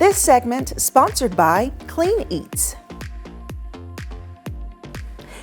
This segment sponsored by Clean Eatz.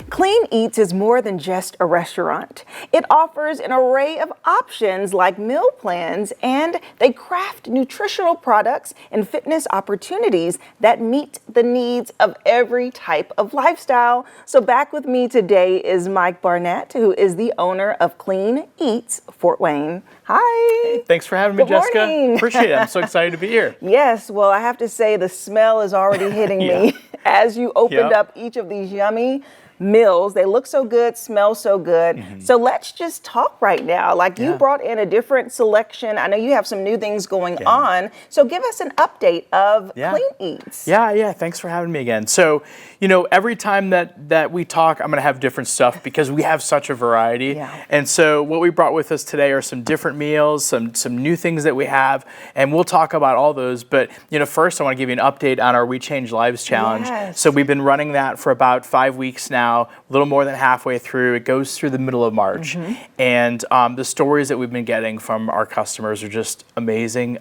Clean Eatz is more than just a restaurant. It offers an array of options like meal plans, and they craft nutritional products and fitness opportunities that meet the needs of every type of lifestyle. So back with me today is Mike Barnett, who is the owner of Clean Eatz Fort Wayne. Hi. Hey, thanks for having me, Jessica. Morning. Appreciate it. I'm so excited to be here. Yes, well, I have to say the smell is already hitting me as you opened up each of these yummy meals. They look so good, smell so good. So let's just talk right now. Like you brought in a different selection. I know you have some new things going on. So give us an update of Clean Eatz. Yeah. Thanks for having me again. So, you know, every time that we talk, I'm going to have different stuff because we have such a variety. And so what we brought with us today are some different meals, some new things that we have, and we'll talk about all those. But, you know, first I want to give you an update on our We Change Lives Challenge. So we've been running that for about 5 weeks now. A little more than halfway through. It goes through the middle of March. And the stories that we've been getting from our customers are just amazing.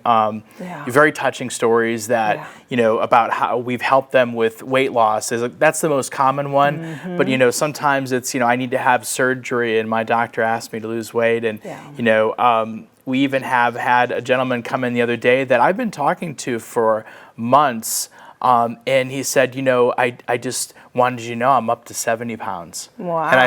Very touching stories that, you know, about how we've helped them with weight loss. That's the most common one. But, you know, sometimes it's, you know, I need to have surgery and my doctor asked me to lose weight. And, you know, we even have had a gentleman come in the other day that I've been talking to for months. And he said, you know, I just wanted you to know I'm up to 70 pounds. Wow. And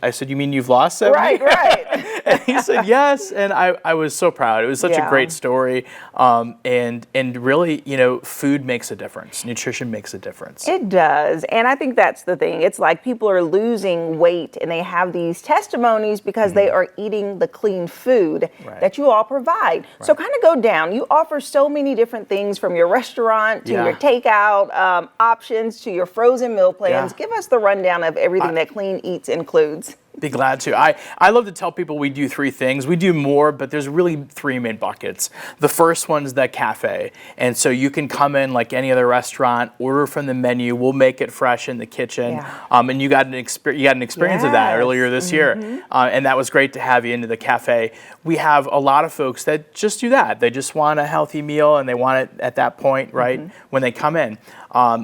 I said, you mean you've lost 70? Right. And he said, yes. And I was so proud. It was such a great story. And really, you know, food makes a difference. Nutrition makes a difference. It does. And I think that's the thing. It's like people are losing weight and they have these testimonies because they are eating the clean food that you all provide. So kind of go down. You offer so many different things from your restaurant to your takeout options to your frozen meal plans. Give us the rundown of everything that Clean Eatz includes. Be glad to. I love to tell people we do three things. We do more, but there's really three main buckets. The first one's the cafe. And so you can come in like any other restaurant, order from the menu. We'll make it fresh in the kitchen. And you got an experience of that earlier this year. And that was great to have you into the cafe. We have a lot of folks that just do that. They just want a healthy meal and they want it at that point, right, when they come in.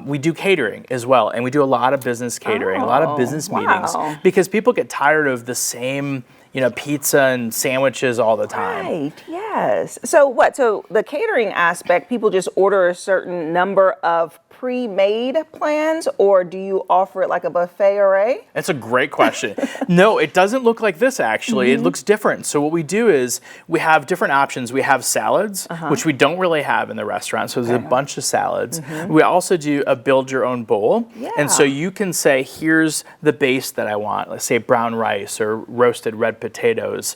We do catering as well, and we do a lot of business catering, a lot of business meetings, because people get tired of the same, you know, pizza and sandwiches all the time. Right, yes. So what? So the catering aspect, people just order a certain number of pre-made plans, or do you offer it like a buffet array? That's a great question. No, it doesn't look like this actually. It looks different. So what we do is we have different options. We have salads, which we don't really have in the restaurant. So there's a bunch of salads. We also do a build your own bowl. And so you can say, here's the base that I want. Let's say brown rice or roasted red potatoes.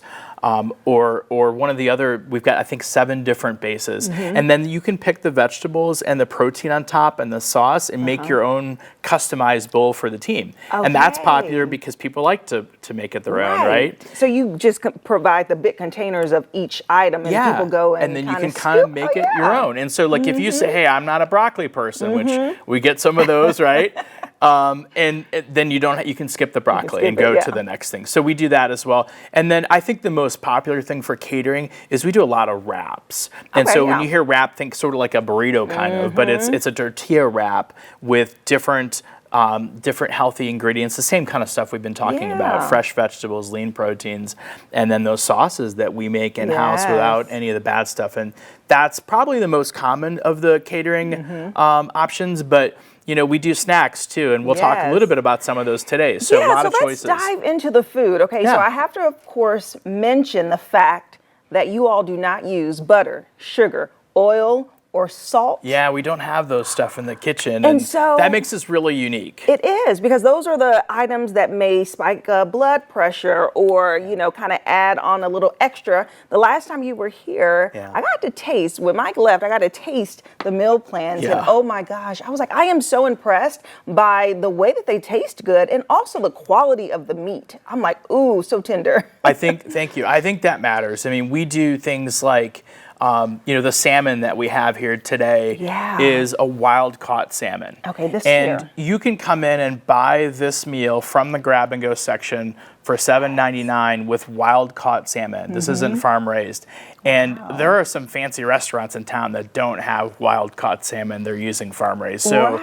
Or one of the other, we've got I think 7 different bases. And then you can pick the vegetables and the protein on top and the sauce and make your own customized bowl for the team. And that's popular because people like to make it their own, right? So you just provide the big containers of each item and people go and then you can kind of make it your own. And so like if you say, hey, I'm not a broccoli person, which we get some of those, right? And then you can skip the broccoli and go to the next thing. So we do that as well. And then I think the most popular thing for catering is we do a lot of wraps. And so when you hear wrap, think sort of like a burrito kind of, but it's a tortilla wrap with different healthy ingredients, the same kind of stuff we've been talking about, fresh vegetables, lean proteins, and then those sauces that we make in-house without any of the bad stuff. And that's probably the most common of the catering options, but you know, we do snacks too, and we'll talk a little bit about some of those today. So a lot of choices. Let's dive into the food. Okay, so I have to, of course, mention the fact that you all do not use butter, sugar, oil, or salt. Yeah, we don't have those stuff in the kitchen, and so that makes us really unique. It is, because those are the items that may spike blood pressure or, you know, kind of add on a little extra. The last time you were here, I got to taste, when Mike left, I got to taste the meal plans, and oh my gosh, I was like, I am so impressed by the way that they taste good and also the quality of the meat. I'm like, ooh, so tender. Thank you. I think that matters. I mean, we do things like, you know, the salmon that we have here today is a wild caught salmon. Okay, this and you can come in and buy this meal from the grab and go section for $7.99 with wild caught salmon. This isn't farm raised. And there are some fancy restaurants in town that don't have wild caught salmon. They're using farm raised. So,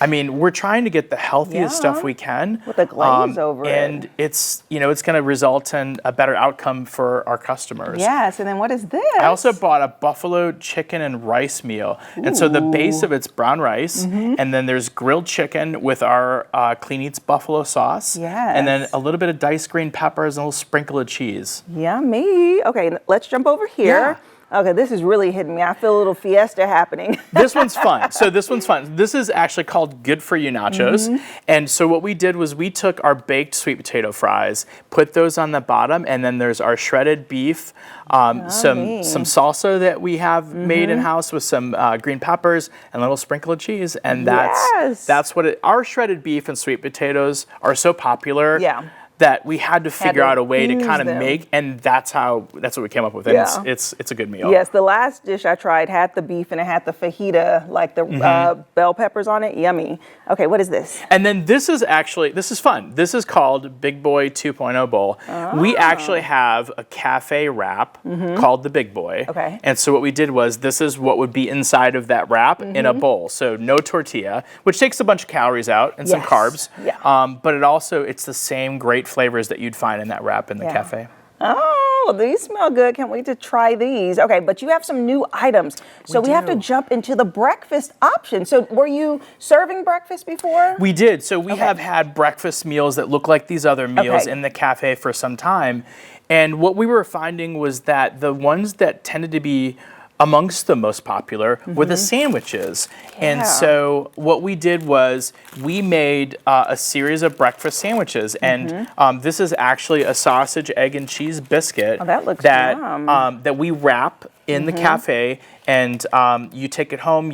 I mean, we're trying to get the healthiest stuff we can. With a glaze over it. And it's, you know, it's going to result in a better outcome for our customers. Yes, and then what is this? I also bought a buffalo chicken and rice meal. And so the base of it's brown rice, and then there's grilled chicken with our Clean Eatz buffalo sauce. Yes. And then a little bit of diced green peppers and a little sprinkle of cheese. Yummy. Okay, let's jump over here. Okay, this is really hitting me. I feel a little fiesta happening. This one's fun. So this one's fun. This is actually called Good For You Nachos. And so what we did was we took our baked sweet potato fries, put those on the bottom, and then there's our shredded beef, some salsa that we have made in-house with some green peppers and a little sprinkle of cheese. And that's what our shredded beef and sweet potatoes are so popular. That we had to figure out a way to kind of make, and that's what we came up with. And it's a good meal. Yes, the last dish I tried had the beef and it had the fajita, like the bell peppers on it. Yummy. Okay, what is this? And then this is fun. This is called Big Boy 2.0 Bowl. We actually have a cafe wrap called the Big Boy. Okay. And so what we did was this is what would be inside of that wrap in a bowl. So no tortilla, which takes a bunch of calories out and some carbs. But it's the same great flavors that you'd find in that wrap in the cafe. Oh, these smell good. Can't wait to try these. Okay, but you have some new items. So we have to jump into the breakfast option. So were you serving breakfast before? We did. So we have had breakfast meals that look like these other meals in the cafe for some time. And what we were finding was that the ones that tended to be amongst the most popular were the sandwiches. And so what we did was we made a series of breakfast sandwiches. And this is actually a sausage, egg, and cheese biscuit that looks yum. That we wrap in the cafe. And you take it home,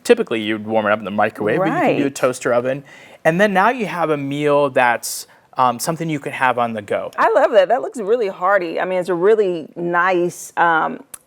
typically you'd warm it up in the microwave, but you can do a toaster oven. And then now you have a meal that's something you can have on the go. I love that. That looks really hearty. I mean, it's a really nice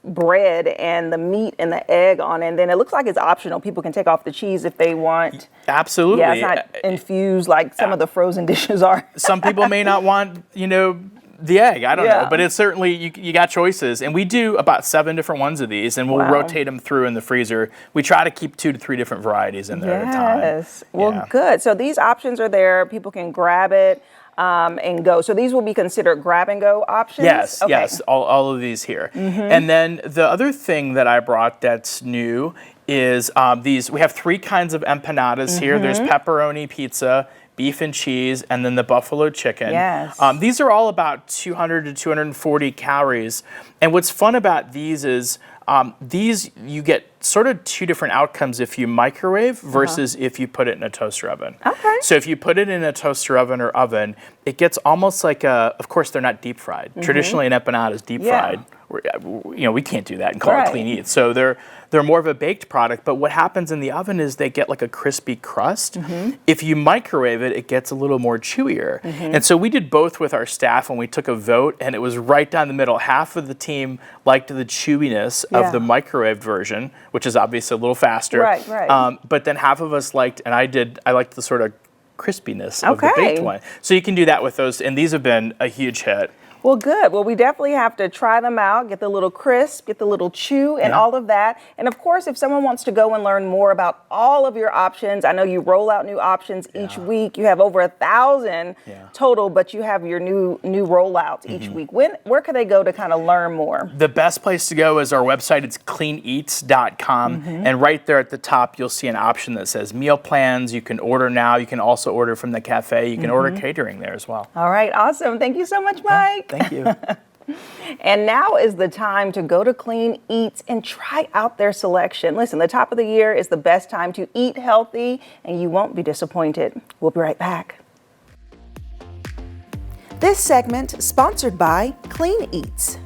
bread and the meat and the egg on it. And then it looks like it's optional. People can take off the cheese if they want. Absolutely. Yeah, it's not infused like some of the frozen dishes are. Some people may not want, the egg. I don't know. But it's certainly, you got choices. And we do about 7 different ones of these, and we'll rotate them through in the freezer. We try to keep 2 to 3 different varieties in there at a time. Yes. Well, good. So these options are there. People can grab it. And go. So these will be considered grab and go options? Yes, yes, all of these here. And then the other thing that I brought that's new is we have 3 kinds of empanadas here. There's pepperoni pizza, beef and cheese, and then the buffalo chicken. Yes. These are all about 200 to 240 calories. And what's fun about these is these, you get sort of 2 different outcomes if you microwave versus if you put it in a toaster oven. Okay. So if you put it in a toaster oven or oven, it gets almost like of course they're not deep fried. Traditionally an empanada is deep fried. We can't do that and call it Clean Eatz. So they're more of a baked product, but what happens in the oven is they get like a crispy crust. If you microwave it, it gets a little more chewier. And so we did both with our staff when we took a vote, and it was right down the middle. Half of the team liked the chewiness of the microwaved version, which is obviously a little faster. But then half of us liked, and I liked the sort of crispiness of the baked one. So you can do that with those, and these have been a huge hit. Well, good. Well, we definitely have to try them out, get the little crisp, get the little chew and all of that. And of course, if someone wants to go and learn more about all of your options, I know you roll out new options each week. You have over 1,000 total, but you have your new rollouts each week. Where can they go to kind of learn more? The best place to go is our website. It's cleaneatz.com. And right there at the top, you'll see an option that says meal plans. You can order now. You can also order from the cafe. You can order catering there as well. All right. Awesome. Thank you so much, Mike. Thank you. And now is the time to go to Clean Eatz and try out their selection. Listen, the top of the year is the best time to eat healthy, and you won't be disappointed. We'll be right back. This segment sponsored by Clean Eatz.